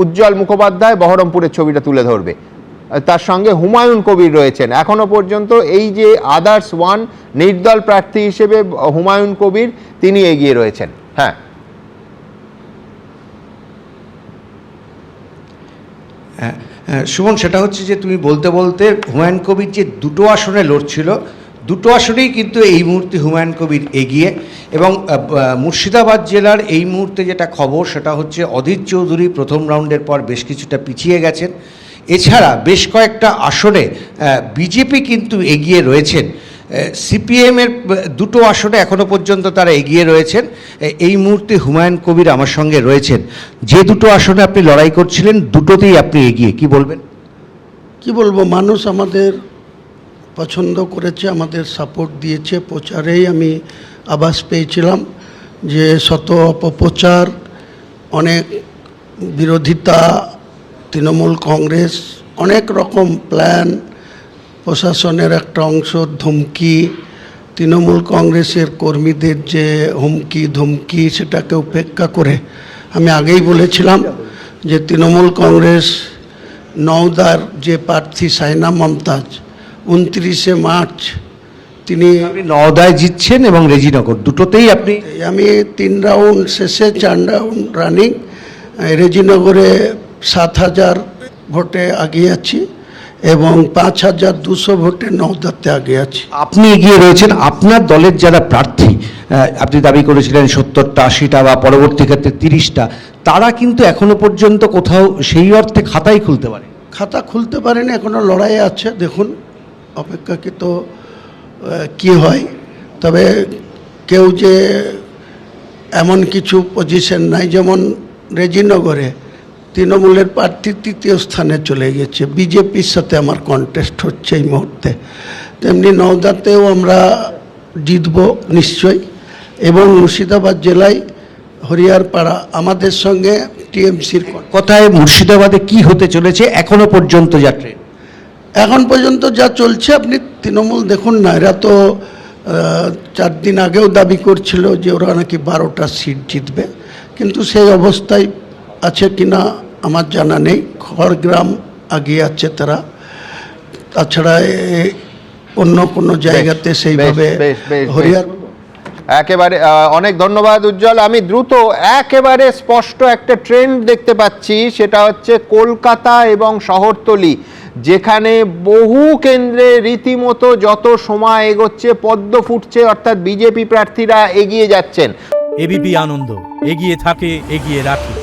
উজ্জ্বল মুখোপাধ্যায় বহরমপুরের ছবিটা তুলে ধরবে, তার সঙ্গে হুমায়ুন কবির রয়েছেন। এখনো পর্যন্ত এই যে আদার্স ওয়ান নির্দল প্রার্থী হিসেবে হুমায়ুন কবির তিনি এগিয়ে রয়েছেন। হ্যাঁ, সুমন, সেটা হচ্ছে যে তুমি বলতে বলতে হুমায়ুন কবির যে দুটো আসনে লড়ছিল, দুটো আসনেই কিন্তু এই মুহূর্তে হুমায়ুন কবির এগিয়ে। এবং মুর্শিদাবাদ জেলার এই মুহূর্তে যেটা খবর সেটা হচ্ছে অধীর চৌধুরী প্রথম রাউন্ডের পর বেশ কিছুটা পিছিয়ে গেছেন। এছাড়া বেশ কয়েকটা আসনে বিজেপি কিন্তু এগিয়ে রয়েছেন। সিপিএমের দুটো আসনে এখনও পর্যন্ত তারা এগিয়ে রয়েছেন। এই মুহূর্তে হুমায়ুন কবির আমার সঙ্গে রয়েছেন। যে দুটো আসনে আপনি লড়াই করছিলেন দুটোতেই আপনি এগিয়ে, কি বলবেন? কি বলবো, মানুষ আমাদের পছন্দ করেছে, আমাদের সাপোর্ট দিয়েছে। প্রচারেই আমি আভাস পেয়েছিলাম যে শত অপপ্রচার, অনেক বিরোধিতা, তৃণমূল কংগ্রেস অনেক রকম প্ল্যান, প্রশাসনের একটা অংশ ধমকি, তৃণমূল কংগ্রেসের কর্মীদের যে হুমকি ধমকি, সেটাকে উপেক্ষা করে আমি আগেই বলেছিলাম যে তৃণমূল কংগ্রেস নওদার যে প্রার্থী সাইনা মমতাজ 29শে মার্চ তিনি নওদায় জিতছেন এবং রেজিনগর দুটোতেই আপনি। আমি 3 রাউন্ড শেষে 4 রাউন্ড রানিং, রেজিনগরে 7000 ভোটে এগিয়ে আছি এবং 5200 ভোটে নওদাতে এগিয়ে আছি। আপনি এগিয়ে রয়েছেন। আপনার দলের যারা প্রার্থী, আপনি দাবি করেছিলেন 70টা 80টা বা পরবর্তী ক্ষেত্রে 30টা, তারা কিন্তু এখনো পর্যন্ত কোথাও সেই অর্থে খাতাই খুলতে পারে, খাতা খুলতে পারেনি, এখনো লড়াই আছে। দেখুন অপেক্ষাকৃত কি হয়। তবে কেউ যে এমন কিছু পজিশন নাই, যেমন রেজিনগরে তৃণমূলের প্রার্থী 3য় স্থানে চলে গেছে, বিজেপির সাথে আমার কন্টেস্ট হচ্ছে এই মুহূর্তে। তেমনি নওদাতেও আমরা জিতব নিশ্চয়ই। এবং মুর্শিদাবাদ জেলায় হরিয়ারপাড়া আমাদের সঙ্গে টিএমসির কথায় মুর্শিদাবাদে কি হতে চলেছে এখনো পর্যন্ত যা ট্রেন্ড, এখন পর্যন্ত যা চলছে, আপনি তৃণমূল দেখুন না, এরা তো 4 দিন আগেও দাবি করছিল যে ওরা নাকি 12টা সিট জিতবে, কিন্তু সেই অবস্থায় আছে কিনা আমার জানা নেই। খড়গ্রাম আগিয়ে আছে তারা, তাছাড়া অন্য কোনো জায়গাতে সেইভাবে হরিয়ার। একেবারে অনেক ধন্যবাদ উজ্জ্বল। আমি দ্রুত একেবারে স্পষ্ট একটা ট্রেন্ড দেখতে পাচ্ছি, সেটা হচ্ছে কলকাতা এবং শহরতলি, যেখানে বহু কেন্দ্রে রীতিমতো যত সময় এগোচ্ছে পদ্ম ফুটছে, অর্থাৎ বিজেপি প্রার্থীরা এগিয়ে যাচ্ছেন। এবিপি আনন্দ, এগিয়ে থাকে, এগিয়ে রাখে।